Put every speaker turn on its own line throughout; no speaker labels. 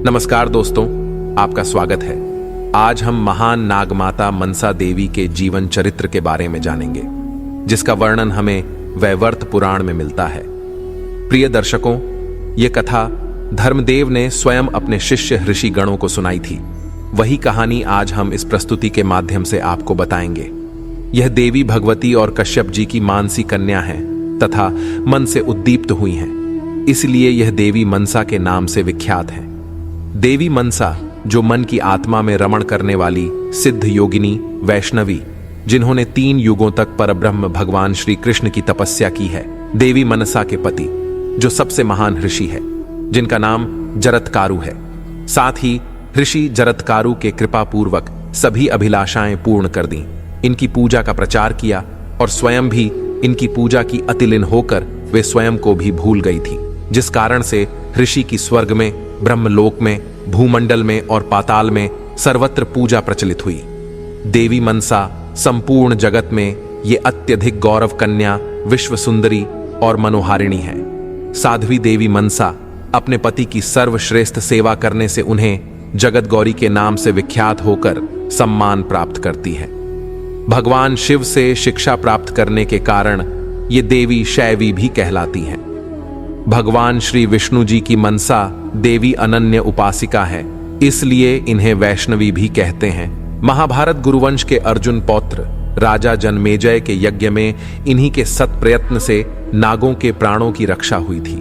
नमस्कार दोस्तों, आपका स्वागत है। आज हम महान नागमाता मनसा देवी के जीवन चरित्र के बारे में जानेंगे, जिसका वर्णन हमें वैवर्त पुराण में मिलता है। प्रिय दर्शकों, ये कथा धर्मदेव ने स्वयं अपने शिष्य ऋषि गणों को सुनाई थी। वही कहानी आज हम इस प्रस्तुति के माध्यम से आपको बताएंगे। यह देवी भगवती और कश्यप जी की मानसी कन्या है तथा मन से उद्दीप्त हुई हैं, इसलिए यह देवी मनसा के नाम से विख्यात है। देवी मनसा, जो मन की आत्मा में रमण करने वाली सिद्ध योगिनी वैष्णवी, जिन्होंने 3 युगों तक परब्रह्म भगवान श्री कृष्ण की तपस्या की है। देवी मनसा के पति, जो सबसे महान ऋषि है, जिनका नाम जरत्कारु है। साथ ही ऋषि जरत्कारु के कृपा पूर्वक सभी अभिलाषाएं पूर्ण कर दी, इनकी पूजा का प्रचार किया और स्वयं भी इनकी पूजा की अतिलीन होकर वे स्वयं को भी भूल गई थी, जिस कारण से ऋषि की स्वर्ग में, ब्रह्मलोक में, भूमंडल में और पाताल में सर्वत्र पूजा प्रचलित हुई। देवी मनसा संपूर्ण जगत में ये अत्यधिक गौरव कन्या, विश्व सुंदरी और मनोहारिणी है। साध्वी देवी मनसा अपने पति की सर्वश्रेष्ठ सेवा करने से उन्हें जगत गौरी के नाम से विख्यात होकर सम्मान प्राप्त करती है। भगवान शिव से शिक्षा प्राप्त करने के कारण ये देवी शैवी भी कहलाती हैं। भगवान श्री विष्णु जी की मनसा देवी अनन्य उपासिका है, इसलिए इन्हें वैष्णवी भी कहते हैं। महाभारत गुरुवंश के अर्जुन पौत्र राजा जनमेजय के यज्ञ में इन्हीं के सत प्रयत्न से नागों के प्राणों की रक्षा हुई थी,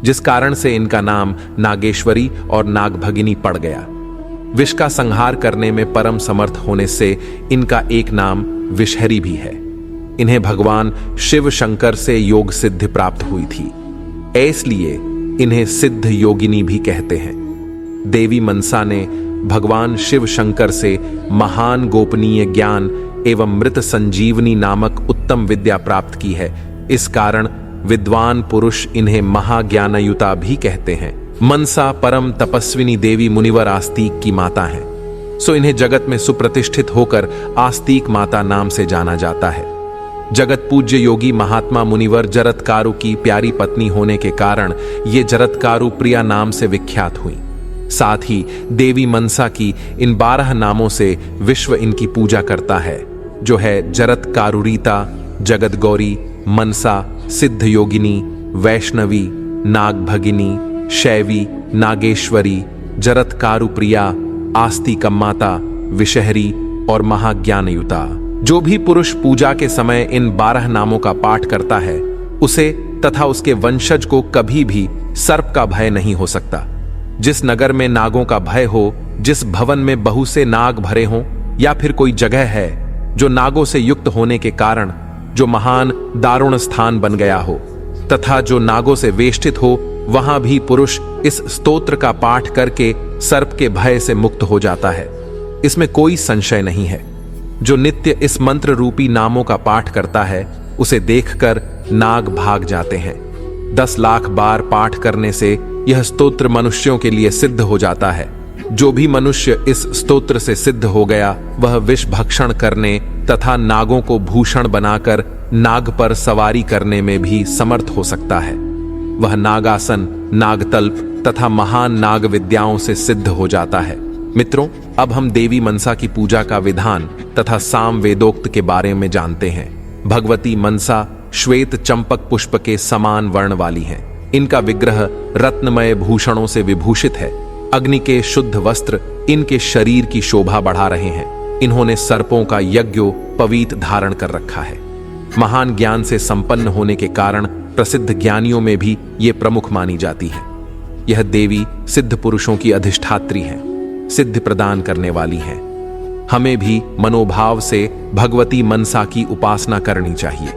जिस कारण से इनका नाम नागेश्वरी और नागभगिनी पड़ गया। विष का संहार करने में परम समर्थ होने से इनका एक नाम विषहरी भी है। इन्हें भगवान शिव शंकर से योग सिद्धि प्राप्त हुई थी, इसलिए इन्हें सिद्ध योगिनी भी कहते हैं। देवी मनसा ने भगवान शिव शंकर से महान गोपनीय ज्ञान एवं मृत संजीवनी नामक उत्तम विद्या प्राप्त की है। इस कारण विद्वान पुरुष इन्हें महाज्ञानयुता भी कहते हैं। मनसा परम तपस्विनी देवी मुनिवर आस्तिक की माता है, सो इन्हें जगत में सुप्रतिष्ठित होकर आस्तिक माता नाम से जाना जाता है। जगत पूज्य योगी महात्मा मुनिवर जरत्कारु की प्यारी पत्नी होने के कारण ये जरत्कारु प्रिया नाम से विख्यात हुई। साथ ही देवी मनसा की इन 12 नामों से विश्व इनकी पूजा करता है, जो है जरत्कारुरीता, जगत गौरी, मनसा, सिद्ध योगिनी, वैष्णवी, नागभगिनी, शैवी, नागेश्वरी, जरत्कारु प्रिया, आस्तिकमाता, विषहरी और महाज्ञानयुता। जो भी पुरुष पूजा के समय इन 12 नामों का पाठ करता है, उसे तथा उसके वंशज को कभी भी सर्प का भय नहीं हो सकता। जिस नगर में नागों का भय हो, जिस भवन में बहु से नाग भरे हों, या फिर कोई जगह है जो नागों से युक्त होने के कारण जो महान दारुण स्थान बन गया हो तथा जो नागों से वेष्टित हो, वहां भी पुरुष इस स्तोत्र का पाठ करके सर्प के भय से मुक्त हो जाता है। इसमें कोई संशय नहीं है। जो नित्य इस मंत्र रूपी नामों का पाठ करता है, उसे देखकर नाग भाग जाते हैं। 10 लाख बार पाठ करने से यह स्तोत्र मनुष्यों के लिए सिद्ध हो जाता है। जो भी मनुष्य इस स्तोत्र से सिद्ध हो गया, वह विष भक्षण करने तथा नागों को भूषण बनाकर नाग पर सवारी करने में भी समर्थ हो सकता है। वह नागासन, नागतल्प तथा महान नाग विद्याओं से सिद्ध हो जाता है। मित्रों, अब हम देवी मनसा की पूजा का विधान तथा साम वेदोक्त के बारे में जानते हैं। भगवती मनसा श्वेत चंपक पुष्प के समान वर्ण वाली हैं। इनका विग्रह रत्नमय भूषणों से विभूषित है। अग्नि के शुद्ध वस्त्र इनके शरीर की शोभा बढ़ा रहे हैं। इन्होंने सर्पों का यज्ञोपवीत धारण कर रखा है। महान ज्ञान से संपन्न होने के कारण प्रसिद्ध ज्ञानियों में भी ये प्रमुख मानी जाती है। यह देवी सिद्ध पुरुषों की अधिष्ठात्री है, सिद्धि प्रदान करने वाली हैं। हमें भी मनोभाव से भगवती मनसा की उपासना करनी चाहिए।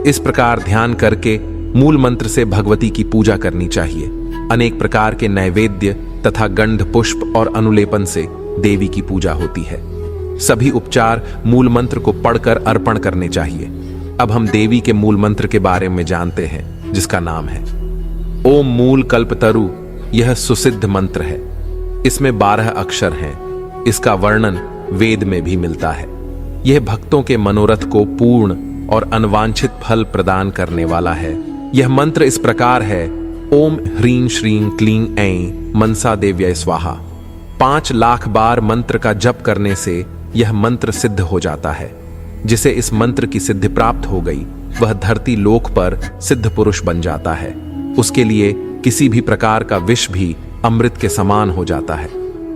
इस प्रकार ध्यान करके मूल मंत्र से भगवती की पूजा करनी चाहिए। अनेक प्रकार के नैवेद्य तथा गंध पुष्प और अनुलेपन से देवी की पूजा होती है। सभी उपचार मूल मंत्र को पढ़कर अर्पण करने चाहिए। अब हम देवी के मूल मंत्र के बारे में जानते हैं, जिसका नाम है ओम मूल कल्पतरु। यह सुसिद्ध मंत्र है। इसमें 12 अक्षर हैं। इसका वर्णन वेद में भी मिलता है। यह भक्तों के मनोरथ को पूर्ण और अनवांछित फल प्रदान करने वाला है। यह मंत्र इस प्रकार है ओम ह्रीं श्रीं क्लीं ऐं मनसा देव्यै स्वाहा 5 लाख बार मंत्र का जप करने से यह मंत्र सिद्ध हो जाता है। जिसे इस मंत्र की सिद्धि प्राप्त हो गई वह धरती लोक पर सिद्ध पुरुष बन जाता है। उसके लिए किसी भी प्रकार का विष भी अमृत के समान हो जाता है।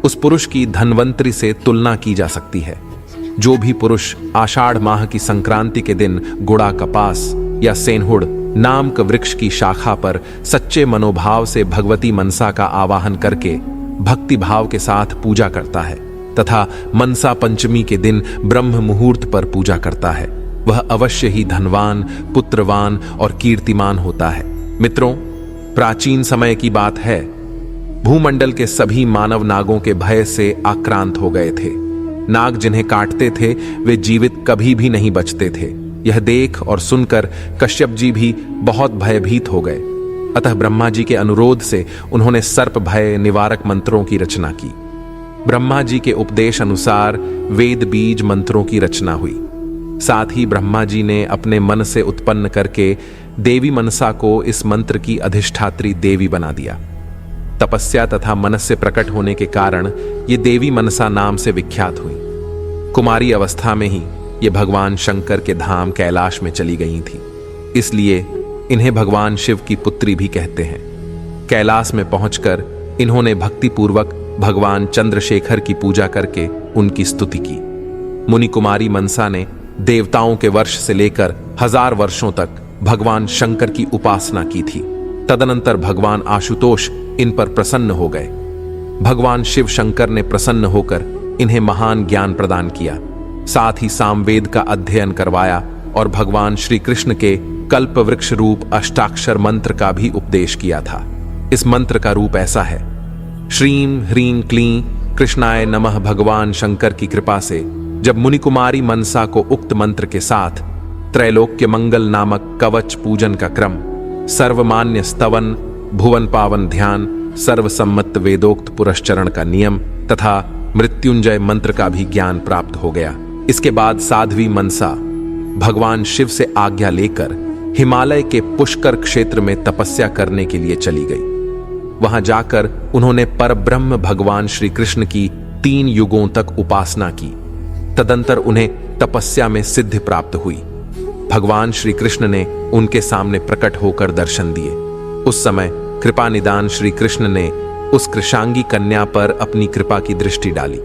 उस पुरुष की धन्वंतरी से तुलना की जा सकती है। जो भी पुरुष आषाढ़ माह की संक्रांति के दिन गुड़ा कपास या सेनहुड़ नामक वृक्ष की शाखा पर सच्चे मनोभाव से भगवती मनसा का आवाहन करके भक्ति भाव के साथ पूजा करता है तथा मनसा पंचमी के दिन ब्रह्म मुहूर्त पर पूजा करता है, वह अवश्य ही धनवान, पुत्रवान और कीर्तिमान होता है। मित्रों, प्राचीन समय की बात है, भूमंडल के सभी मानव नागों के भय से आक्रांत हो गए थे। नाग जिन्हें काटते थे वे जीवित कभी भी नहीं बचते थे। यह देख और सुनकर कश्यप जी भी बहुत भयभीत हो गए। अतः ब्रह्मा जी के अनुरोध से उन्होंने सर्प भय निवारक मंत्रों की रचना की। ब्रह्मा जी के उपदेश अनुसार वेद बीज मंत्रों की रचना हुई। साथ ही ब्रह्मा जी ने अपने मन से उत्पन्न करके देवी मनसा को इस मंत्र की अधिष्ठात्री देवी बना दिया। तपस्या तथा मन से प्रकट होने के कारण ये देवी मनसा नाम से विख्यात हुई। कुमारी अवस्था में ही ये भगवान शंकर के धाम कैलाश में चली गई थी, इसलिए इन्हें भगवान शिव की पुत्री भी कहते हैं। कैलाश में पहुंचकर इन्होंने भक्तिपूर्वक भगवान चंद्रशेखर की पूजा करके उनकी स्तुति की। मुनि कुमारी मनसा ने देवताओं के वर्ष से लेकर 1000 वर्षों तक भगवान शंकर की उपासना की थी। तदनंतर भगवान आशुतोष इन पर प्रसन्न हो गए। भगवान शिव शंकर ने प्रसन्न होकर इन्हें महान ज्ञान प्रदान किया। साथ ही सामवेद का अध्ययन करवाया और भगवान श्री कृष्ण के कल्प वृक्ष रूप अष्टाक्षर मंत्र का भी उपदेश किया था। इस मंत्र का रूप ऐसा है: श्रीं ह्रीं क्लीं कृष्णाय नमः। भगवान शंकर की कृपा से जब मुनि कुमारी मनसा को उक्त मंत्र के साथ त्रैलोक्य मंगल नामक कवच पूजन का क्रम, सर्वमान्य स्तवन, भुवन पावन ध्यान, सर्वसम्मत वेदोक्त पुरस्चरण का नियम तथा मृत्युंजय मंत्र का भी ज्ञान प्राप्त हो गया। इसके बाद साध्वी मनसा भगवान शिव से आज्ञा लेकर हिमालय के पुष्कर क्षेत्र में तपस्या करने के लिए चली गई। वहां जाकर उन्होंने परब्रह्म भगवान श्री कृष्ण की 3 युगों तक उपासना की। तदंतर उन्हें तपस्या में सिद्धि प्राप्त हुई। भगवान श्री कृष्ण ने उनके सामने प्रकट होकर दर्शन दिए। उस समय कृपा निदान श्री कृष्ण ने उस कृशांगी कन्या पर अपनी कृपा की दृष्टि डाली।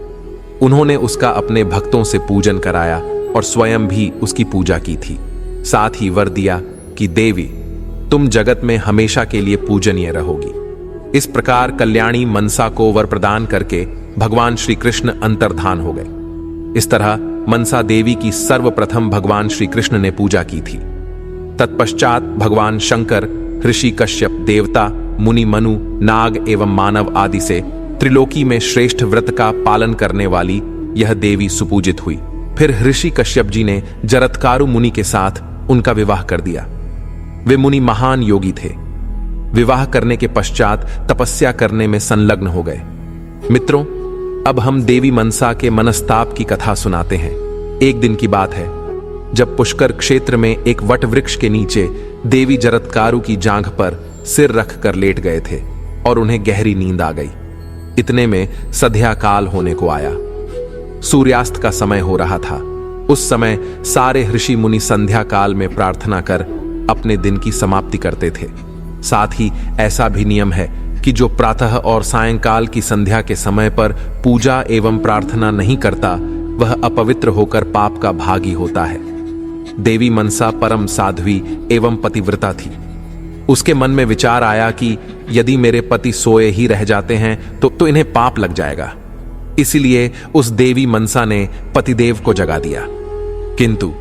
उन्होंने उसका अपने भक्तों से पूजन कराया और स्वयं भी उसकी पूजा की थी। साथ ही वर दिया कि देवी, तुम जगत में हमेशा के लिए पूजनीय रहोगी। इस प्रकार कल्याणी मनसा को वर प्रदान करके भगवान श्री कृष्ण अंतर्धान हो गए। इस तरह मनसा देवी की सर्वप्रथम भगवान श्री कृष्ण ने पूजा की थी। तत्पश्चात भगवान शंकर, ऋषि कश्यप, देवता, मुनि, मनु, नाग एवं मानव आदि से त्रिलोकी में श्रेष्ठ व्रत का पालन करने वाली यह देवी सुपूजित हुई। फिर ऋषि कश्यप जी ने जरत्कारु मुनि के साथ उनका विवाह कर दिया। वे मुनि महान योगी थे। विवाह करने के पश्चात तपस्या करने में संलग्न हो गए। मित्रों, अब हम देवी मनसा के मनस्ताप की कथा सुनाते हैं। एक दिन की बात है जब पुष्कर क्षेत्र में एक वट वृक्ष के नीचे देवी जरत्कारु की जांघ पर सिर रख कर लेट गए थे और उन्हें गहरी नींद आ गई। इतने में संध्या काल होने को आया। सूर्यास्त का समय हो रहा था। उस समय सारे ऋषि मुनि संध्या काल में प्रार्थना कर अपने दिन की समाप्ति करते थे। साथ ही ऐसा भी नियम है कि जो प्रातः और सायंकाल की संध्या के समय पर पूजा एवं प्रार्थना नहीं करता वह अपवित्र होकर पाप का भागी होता है। देवी मनसा परम साध्वी एवं पतिव्रता थी। उसके मन में विचार आया कि यदि मेरे पति सोए ही रह जाते हैं तो इन्हें पाप लग जाएगा। इसीलिए उस देवी मनसा ने पतिदेव को जगा दिया। किंतु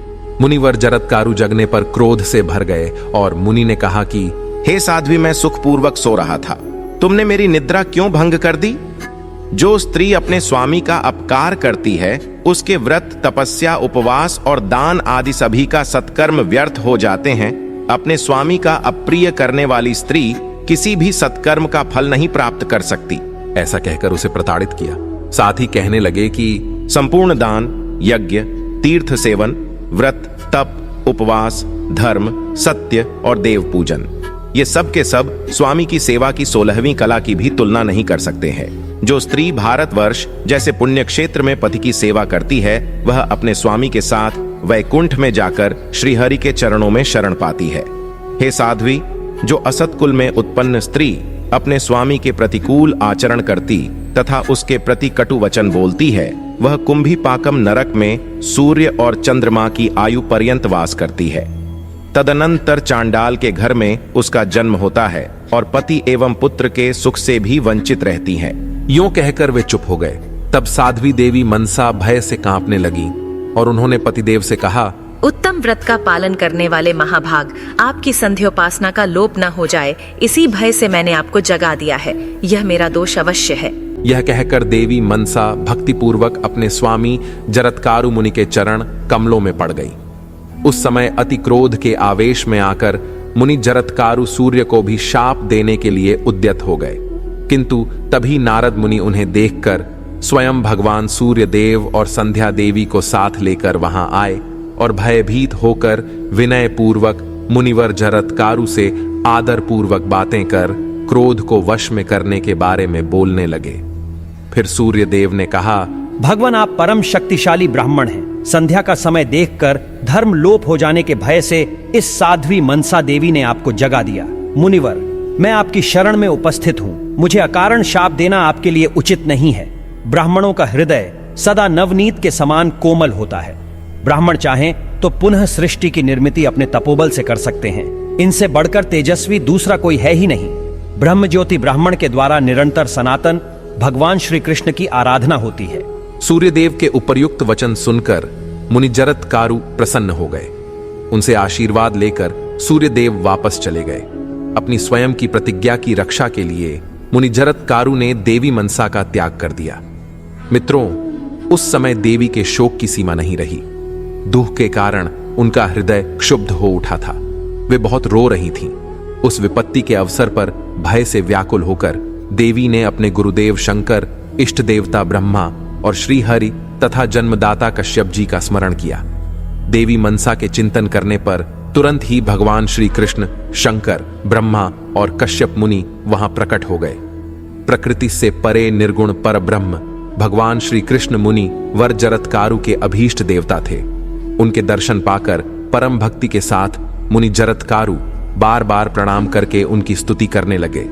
मुनिवर जरत्कारु जगने पर क्रोध से भर गए और मुनि ने कहा कि
हे साध्वी, मैं सुखपूर्वक सो रहा था, तुमने मेरी निद्रा क्यों भंग कर दी? जो स्त्री अपने स्वामी का अपकार करती है उसके व्रत, तपस्या, उपवास और दान आदि सभी का सत्कर्म व्यर्थ हो जाते हैं। अपने स्वामी का अप्रिय करने वाली स्त्री किसी भी सत्कर्म का फल नहीं प्राप्त कर सकती।
ऐसा कहकर उसे प्रताड़ित किया। साथ ही कहने लगे कि
संपूर्ण दान, यज्ञ, तीर्थ सेवन, व्रत, तप, उपवास, धर्म, सत्य और देव पूजन ये सब के सब स्वामी की सेवा की 16वीं कला की भी तुलना नहीं कर सकते हैं। जो स्त्री भारतवर्ष जैसे पुण्य क्षेत्र में पति की सेवा करती है, वह अपने स्वामी के साथ वैकुंठ में जाकर श्रीहरि के चरणों में शरण पाती है। हे साध्वी, जो असत कुल में उत्पन्न स्त्री अपने स्वामी के प्रतिकूल आचरण करती तथा उसके प्रति कटु वचन बोलती है, वह कुंभी पाकम नरक में सूर्य और चंद्रमा की आयु पर्यंत वास करती है। तदनंतर चांडाल के घर में उसका जन्म होता है और पति एवं पुत्र के सुख से भी वंचित रहती हैं।
यूं कहकर वे चुप हो गए। तब साध्वी देवी मनसा भय से कांपने लगी और उन्होंने पतिदेव से कहा,
उत्तम व्रत का पालन करने वाले महाभाग, आपकी संध्योपासना का लोप न हो जाए, इसी भय से मैंने आपको जगा दिया है। यह मेरा दोष अवश्य है।
यह कहकर देवी मनसा भक्तिपूर्वक अपने स्वामी जरत्कारु मुनि के चरण कमलों में पड़ गई। उस समय अति क्रोध के आवेश में आकर मुनि जरत्कारु सूर्य को भी शाप देने के लिए उद्यत हो गए, किंतु तभी नारद मुनि उन्हें देखकर स्वयं भगवान सूर्य देव और संध्या देवी को साथ लेकर वहां आए और भयभीत होकर विनय पूर्वक मुनिवर जरत्कारु से आदर पूर्वक बातें कर क्रोध को वश में करने के बारे में बोलने लगे। फिर सूर्य देव ने कहा,
भगवान, आप परम शक्तिशाली ब्राह्मण हैं। संध्या का समय देखकर धर्म लोप हो जाने के भय से इस साध्वी मनसा देवी ने आपको जगा दिया। मुनिवर, मैं आपकी शरण में उपस्थित हूँ। मुझे अकारण शाप देना आपके लिए उचित नहीं है। ब्राह्मणों का हृदय सदा नवनीत के समान कोमल होता है। ब्राह्मण चाहें तो पुनः सृष्टि की निर्मिति अपने तपोबल से कर सकते हैं। इनसे बढ़कर तेजस्वी दूसरा कोई है ही नहीं। ब्रह्म ज्योति ब्राह्मण के द्वारा निरंतर सनातन भगवान श्री कृष्ण की आराधना होती है।
सूर्यदेव के उपर्युक्त वचन सुनकर मुनि जरत्कारु प्रसन्न हो गए। उनसे आशीर्वाद लेकर सूर्यदेव वापस चले गए। अपनी स्वयं की प्रतिज्ञा की रक्षा के लिए मुनि जरत्कारु ने देवी मनसा का त्याग कर दिया। मित्रों, उस समय देवी के शोक की सीमा नहीं रही। दुख के कारण उनका हृदय क्षुब्ध हो उठा था। वे बहुत रो रही थीं। उस विपत्ति के अवसर पर भय से व्याकुल होकर देवी ने अपने गुरुदेव शंकर, इष्ट देवता ब्रह्मा और श्री हरि तथा जन्मदाता कश्यप जी का स्मरण किया। देवी मनसा के चिंतन करने पर तुरंत ही भगवान श्री कृष्ण, शंकर, ब्रह्मा और कश्यप मुनि वहां प्रकट हो गए। प्रकृति से परे निर्गुण पर ब्रह्म भगवान श्री कृष्ण मुनि वर जरत्कारु के अभीष्ट देवता थे। उनके दर्शन पाकर परम भक्ति के साथ मुनि जरत्कारु बार बार प्रणाम करके उनकी स्तुति करने लगे।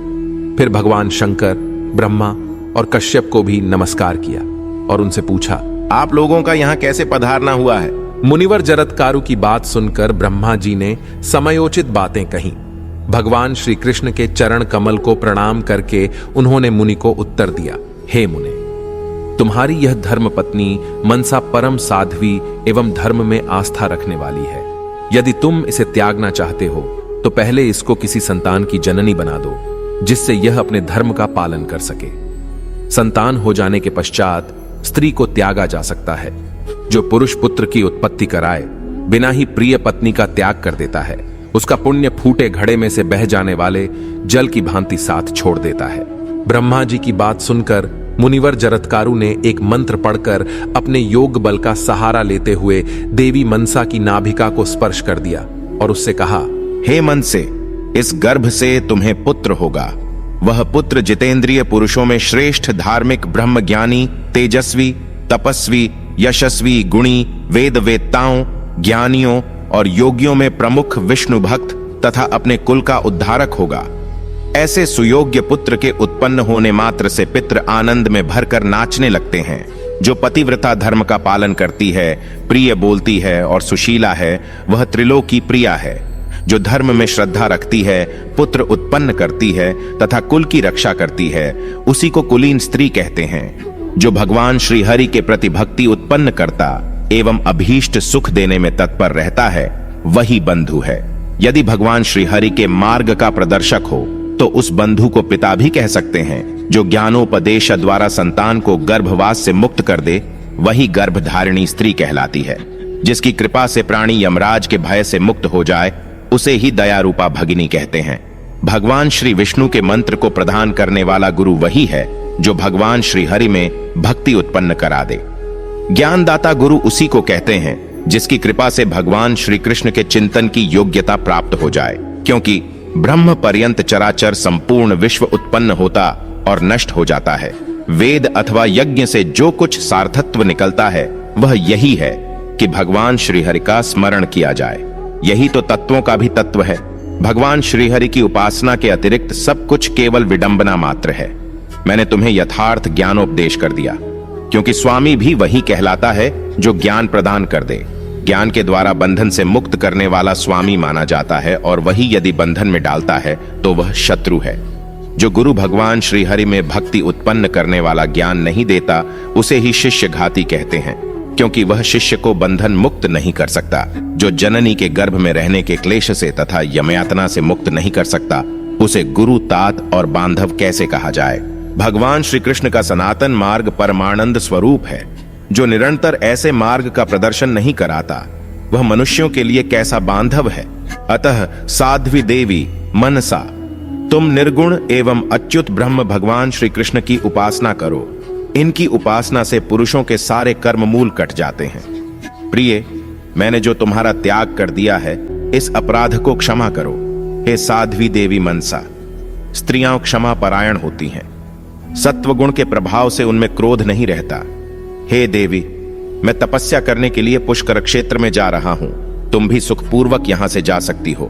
फिर भगवान शंकर, ब्रह्मा और कश्यप को भी नमस्कार किया और उनसे पूछा,
आप लोगों का यहाँ कैसे पधारना हुआ है?
मुनिवर जरत्कारु की बात सुनकर ब्रह्मा जी ने समयोचित बातें कहीं। भगवान श्री कृष्ण के चरण कमल को प्रणाम करके उन्होंने मुनि को उत्तर दिया, हे मुने, तुम्हारी यह धर्म पत्नी मनसा परम साध्वी एवं धर्म में आस्था रखने वाली है। यदि तुम इसे त्यागना चाहते हो तो पहले इसको किसी संतान की जननी बना दो, जिससे यह अपने धर्म का पालन कर सके। संतान हो जाने के पश्चात स्त्री को त्यागा जा सकता है। जो पुरुष पुत्र की उत्पत्ति कराए बिना ही प्रिय पत्नी का त्याग कर देता है, उसका पुण्य फूटे घड़े में से बह जाने वाले जल की भांति साथ छोड़ देता है। ब्रह्मा जी की बात सुनकर मुनिवर जरत्कारु ने एक मंत्र पढ़कर अपने योग बल का सहारा लेते हुए देवी मनसा की नाभिका को स्पर्श कर दिया और उससे कहा,
हे मनसे, इस गर्भ से तुम्हें पुत्र होगा। वह पुत्र जितेंद्रिय पुरुषों में श्रेष्ठ, धार्मिक, ब्रह्मज्ञानी, तेजस्वी, तपस्वी, यशस्वी, गुणी, वेद वेत्ताओं, ज्ञानियों और योगियों में प्रमुख विष्णु भक्त तथा अपने कुल का उद्धारक होगा। ऐसे सुयोग्य पुत्र के उत्पन्न होने मात्र से पितृ आनंद में भरकर नाचने लगते हैं। जो पतिव्रता धर्म का पालन करती है, प्रिय बोलती है और सुशीला है, वह त्रिलोकी प्रिया है। जो धर्म में श्रद्धा रखती है, पुत्र उत्पन्न करती है तथा कुल की रक्षा करती है, उसी को कुलीन स्त्री कहते हैं। जो भगवान श्री हरि के प्रति भक्ति उत्पन्न करता एवं अभीष्ट सुख देने में तत्पर रहता है, वही बंधु है। यदि भगवान श्री हरि के मार्ग का प्रदर्शक हो तो उस बंधु को पिता भी कह सकते हैं। जो ज्ञानोपदेश द्वारा संतान को गर्भवास से मुक्त कर दे, वही गर्भधारिणी स्त्री कहलाती है। जिसकी कृपा से प्राणी यमराज के भय से मुक्त हो जाए, उसे ही दया रूपा भगिनी कहते हैं। भगवान श्री विष्णु के मंत्र को प्रदान करने वाला गुरु वही है जो भगवान श्री हरि में भक्ति उत्पन्न करा दे। ज्ञानदाता गुरु उसी को कहते हैं जिसकी कृपा से भगवान श्री कृष्ण के चिंतन की योग्यता प्राप्त हो जाए, क्योंकि ब्रह्म पर्यंत चराचर संपूर्ण विश्व उत्पन्न होता और नष्ट हो जाता है। वेद अथवा यज्ञ से जो कुछ सार्थत्व निकलता है वह यही है कि भगवान श्रीहरि का स्मरण किया जाए। यही तो तत्वों का भी तत्व है। भगवान श्रीहरि की उपासना के अतिरिक्त सब कुछ केवल विडंबना मात्र है। मैंने तुम्हें यथार्थ ज्ञानोपदेश कर दिया, क्योंकि स्वामी भी वही कहलाता है जो ज्ञान प्रदान कर दे। ज्ञान के द्वारा बंधन से मुक्त करने वाला स्वामी माना जाता है, और वही यदि बंधन में डालता है तो वह शत्रु है। जो गुरु भगवान श्रीहरि में भक्ति उत्पन्न करने वाला ज्ञान नहीं देता, उसे ही शिष्य घाती कहते हैं, क्योंकि वह शिष्य को बंधन मुक्त नहीं कर सकता। जो जननी के गर्भ में रहने के क्लेश से तथा यमयातना से मुक्त नहीं कर सकता, उसे गुरु, तात और बांधव कैसे कहा जाए। भगवान श्री कृष्ण का सनातन मार्ग परमानंद स्वरूप है। जो निरंतर ऐसे मार्ग का प्रदर्शन नहीं कराता, वह मनुष्यों के लिए कैसा बांधव है। अतः साध्वी देवी मनसा, तुम निर्गुण एवं अच्युत ब्रह्म भगवान श्री कृष्ण की उपासना करो। इनकी उपासना से पुरुषों के सारे कर्म मूल कट जाते हैं। प्रिय, मैंने जो तुम्हारा त्याग कर दिया है, इस अपराध को क्षमा करो। हे साध्वी देवी मनसा, स्त्रियां क्षमा परायण होती हैं। सत्वगुण के प्रभाव से उनमें क्रोध नहीं रहता। हे देवी, मैं तपस्या करने के लिए पुष्कर क्षेत्र में जा रहा हूं। तुम भी सुखपूर्वक यहां से जा सकती हो,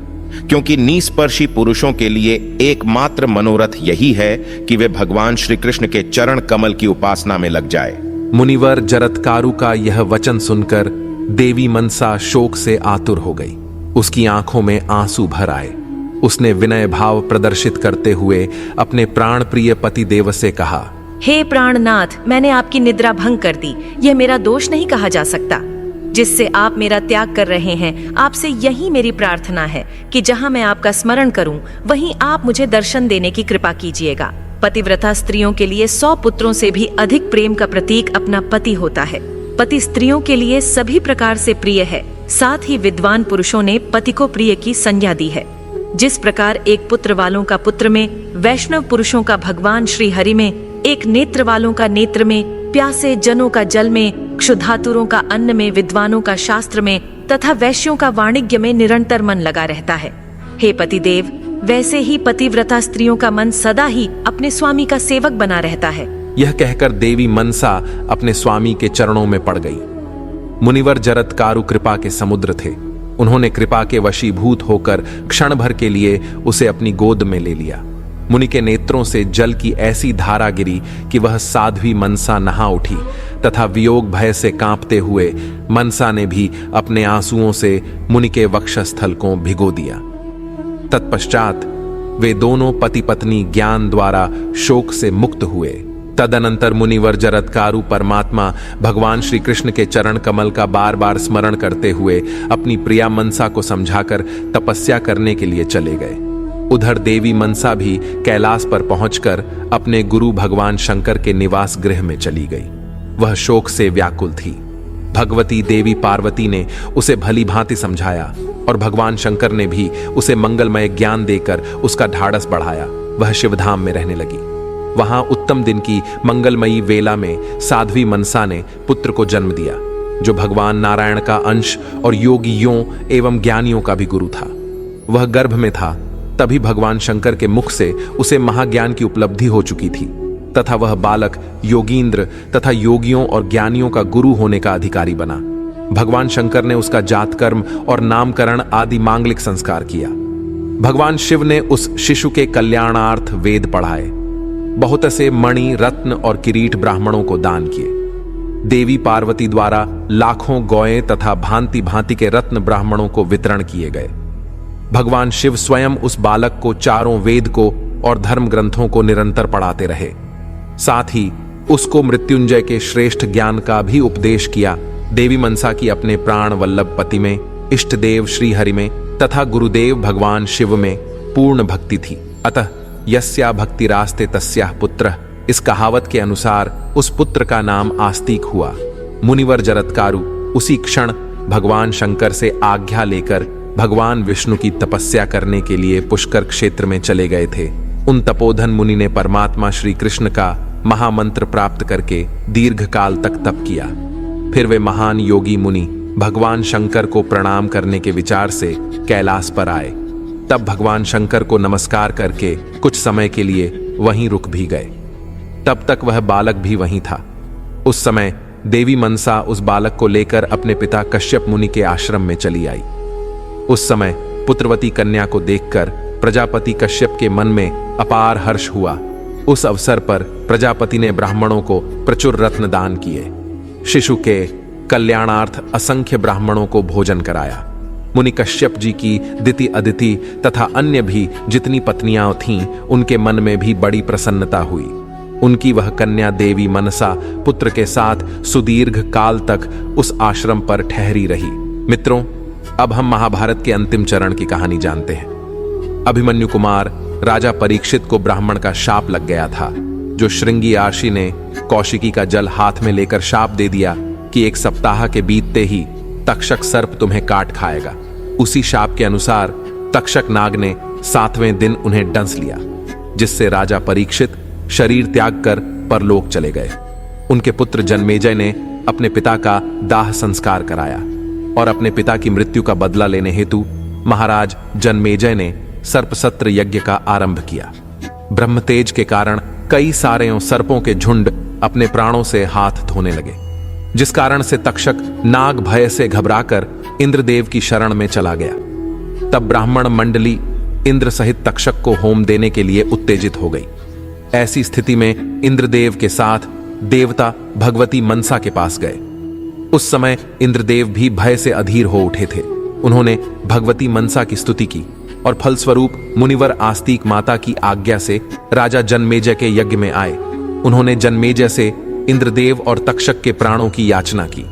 क्योंकि निस्पर्शी पुरुषों के लिए एकमात्र मनोरथ यही है कि वे भगवान श्री कृष्ण के चरण कमल की उपासना में लग जाए।
मुनिवर जरत्कारु का यह वचन सुनकर देवी मनसा शोक से आतुर हो गई। उसकी आंखों में आंसू भर आए। उसने विनय भाव प्रदर्शित करते हुए अपने प्राण प्रिय पति देव से कहा,
हे प्राणनाथ, मैंने आपकी निद्रा भंग कर दी। यह मेरा दोष नहीं कहा जा सकता। जिससे आप मेरा त्याग कर रहे हैं, आपसे यही मेरी प्रार्थना है कि जहां मैं आपका स्मरण करूं, वहीं आप मुझे दर्शन देने की कृपा कीजिएगा। पतिव्रता स्त्रियों के लिए 100 पुत्रों से भी अधिक प्रेम का प्रतीक अपना पति होता है। पति स्त्रियों के लिए सभी प्रकार से प्रिय है। साथ ही विद्वान पुरुषों ने पति को प्रिय की संज्ञा दी है। जिस प्रकार एक पुत्र वालों का पुत्र में, वैष्णव पुरुषों का भगवान श्री हरि में, एक नेत्र वालों का नेत्र में, प्यासे जनों का जल में, क्षुधातुरों का अन्न में, विद्वानों का शास्त्र में तथा वैश्यों का वाणिज्य में निरंतर मन लगा रहता है। हे पतिदेव, वैसे ही पतिव्रता स्त्रियों का मन सदा ही अपने स्वामी का सेवक बना रहता है।
यह कहकर देवी मनसा अपने स्वामी के चरणों में पड़ गई। मुनिवर जरत्कारु कृपा के समुद्र थे। उन्होंने कृपा के वशीभूत होकर क्षण भर के लिए उसे अपनी गोद में ले लिया। मुनि के नेत्रों से जल की ऐसी धारा गिरी कि वह साध्वी मनसा नहा उठी तथा वियोग भय से कांपते हुए मनसा ने भी अपने आंसुओं से मुनि के वक्षस्थल को भिगो दिया। तत्पश्चात वे दोनों पति पत्नी ज्ञान द्वारा शोक से मुक्त हुए। तदनंतर मुनिवर जरत्कारु परमात्मा भगवान श्री कृष्ण के चरण कमल का बार बार स्मरण करते हुए अपनी प्रिया मनसा को समझाकर तपस्या करने के लिए चले गए। उधर देवी मनसा भी कैलाश पर पहुंचकर अपने गुरु भगवान शंकर के निवास गृह में चली गई। वह शोक से व्याकुल थी। भगवती देवी पार्वती ने उसे भली भांति समझाया और भगवान शंकर ने भी उसे मंगलमय ज्ञान देकर उसका ढाढ़स बढ़ाया। वह शिवधाम में रहने लगी। वहां उत्तम दिन की मंगलमयी वेला में साध्वी मनसा ने पुत्र को जन्म दिया, जो भगवान नारायण का अंश और योगियों एवं ज्ञानियों का भी गुरु था। वह गर्भ में था, तभी भगवान शंकर के मुख से उसे महाज्ञान की उपलब्धि हो चुकी थी तथा वह बालक योगींद्र तथा योगियों और ज्ञानियों का गुरु होने का अधिकारी बना। भगवान शंकर ने उसका जातकर्म और नामकरण आदि मांगलिक संस्कार किया। भगवान शिव ने उस शिशु के कल्याणार्थ वेद पढ़ाए। बहुत से मणि, रत्न और किरीट ब्राह्मणों को दान किए। देवी पार्वती द्वारा लाखों गौएं तथा भांति भांति के रत्न ब्राह्मणों को वितरण किए गए। भगवान शिव स्वयं उस बालक को चारों वेद को और धर्म ग्रंथों को निरंतर पढ़ाते रहे। साथ ही उसको मृत्युंजय के श्रेष्ठ ज्ञान का भी उपदेश किया। देवी मनसा की अपने प्राण वल्लभ पति में, इष्ट देव श्री हरि में तथा गुरुदेव भगवान शिव में पूर्ण भक्ति थी। अतः यस्या भक्ति रास्ते तस्या पुत्र, इस कहावत के अनुसार उस पुत्र का नाम आस्तिक हुआ। मुनिवर जरत्कारु उसी क्षण भगवान शंकर से आज्ञा लेकर भगवान विष्णु की तपस्या करने के लिए पुष्कर क्षेत्र में चले गए थे। उन तपोधन मुनि ने परमात्मा श्री कृष्ण का महामंत्र प्राप्त करके दीर्घ काल तक तप किया। फिर वे महान योगी मुनि भगवान शंकर को प्रणाम करने के विचार से कैलाश पर आए। तब भगवान शंकर को नमस्कार करके कुछ समय के लिए वहीं रुक भी गए। तब तक वह बालक भी वहीं था। उस समय देवी मनसा उस बालक को लेकर अपने पिता कश्यप मुनि के आश्रम में चली आई। उस समय पुत्रवती कन्या को देखकर प्रजापति कश्यप के मन में अपार हर्ष हुआ। उस अवसर पर प्रजापति ने ब्राह्मणों को प्रचुर रत्न दान किए। शिशु के कल्याणार्थ असंख्य ब्राह्मणों को भोजन कराया। मुनि कश्यप जी की दिति अदिति तथा अन्य भी जितनी पत्नियां थीं, उनके मन में भी बड़ी प्रसन्नता हुई। उनकी वह कन्या देवी मनसा पुत्र के साथ सुदीर्घ काल तक उस आश्रम पर ठहरी रही। मित्रों, अब हम महाभारत के अंतिम चरण की कहानी जानते हैं। अभिमन्यु कुमार राजा परीक्षित को ब्राह्मण का शाप लग गया था। जो श्रृंगी आशी ने कौशिकी का जल हाथ में लेकर शाप दे दिया कि 1 सप्ताह के बीतते ही तक्षक सर्प तुम्हें काट खाएगा। उसी शाप के अनुसार तक्षक नाग ने 7वें दिन उन्हें डंस लिया, जिससे राजा परीक्षित शरीर त्याग कर परलोक चले गए। उनके पुत्र जन्मेजय ने अपने पिता का दाह संस्कार कराया और अपने पिता की मृत्यु का बदला लेने हेतु महाराज जन्मेजय ने सर्पसत्र यज्ञ का आरंभ किया। ब्रह्मतेज के कारण कई सारे सर्पों के झुंड अपने प्राणों से हाथ धोने लगे, जिस कारण से तक्षक नाग भय से घबराकर इंद्रदेव की शरण में चला गया। तब ब्राह्मण मंडली इंद्र सहित तक्षक को होम देने के लिए उत्तेजित हो गई। ऐसी स्थिति में इंद्रदेव के साथ देवता भगवती मनसा के पास गए। उस समय इंद्रदेव भी भय से अधीर हो उठे थे। उन्होंने भगवती मनसा की स्तुति की और फलस्वरूप मुनिवर आस्तिक माता की आज्ञा से राजा जन्मेजय के यज्ञ में आए। उन्होंने जन्मेजय से इंद्रदेव और तक्षक के प्राणों की याचना की।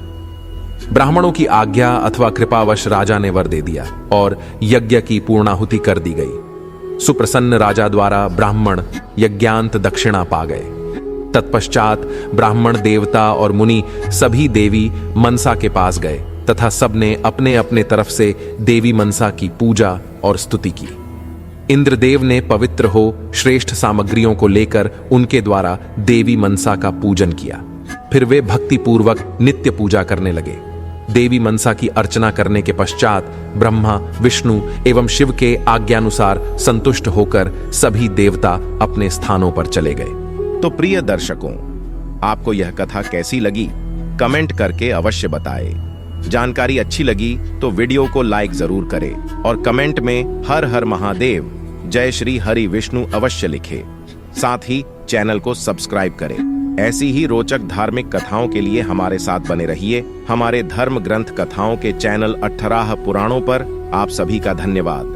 ब्राह्मणों की आज्ञा अथवा कृपावश राजा ने वर दे दिया और यज्ञ की पूर्णाहुति कर दी गई। सुप्रसन्न राजा द्वारा ब्राह्मण यज्ञांत दक्षिणा पा गए। तत्पश्चात ब्राह्मण देवता और मुनि सभी देवी मनसा के पास गए तथा सबने अपने अपने तरफ से देवी मनसा की पूजा और स्तुति की। इंद्रदेव ने पवित्र हो श्रेष्ठ सामग्रियों को लेकर उनके द्वारा देवी मनसा का पूजन किया। फिर वे भक्ति पूर्वक नित्य पूजा करने लगे। देवी मनसा की अर्चना करने के पश्चात ब्रह्मा, विष्णु एवं शिव के आज्ञानुसार संतुष्ट होकर सभी देवता अपने स्थानों पर चले गए।
तो प्रिय दर्शकों, आपको यह कथा कैसी लगी? कमेंट करके अवश्य बताएं। जानकारी अच्छी लगी तो वीडियो को लाइक जरूर करें और कमेंट में हर हर महादेव, जय श्री हरि विष्णु अवश्य लिखें। साथ ही चैनल को सब्सक्राइब करें। ऐसी ही रोचक धार्मिक कथाओं के लिए हमारे साथ बने रहिए। हमारे धर्म ग्रंथ कथाओं के चैनल 18 पुराणों पर आप सभी का धन्यवाद।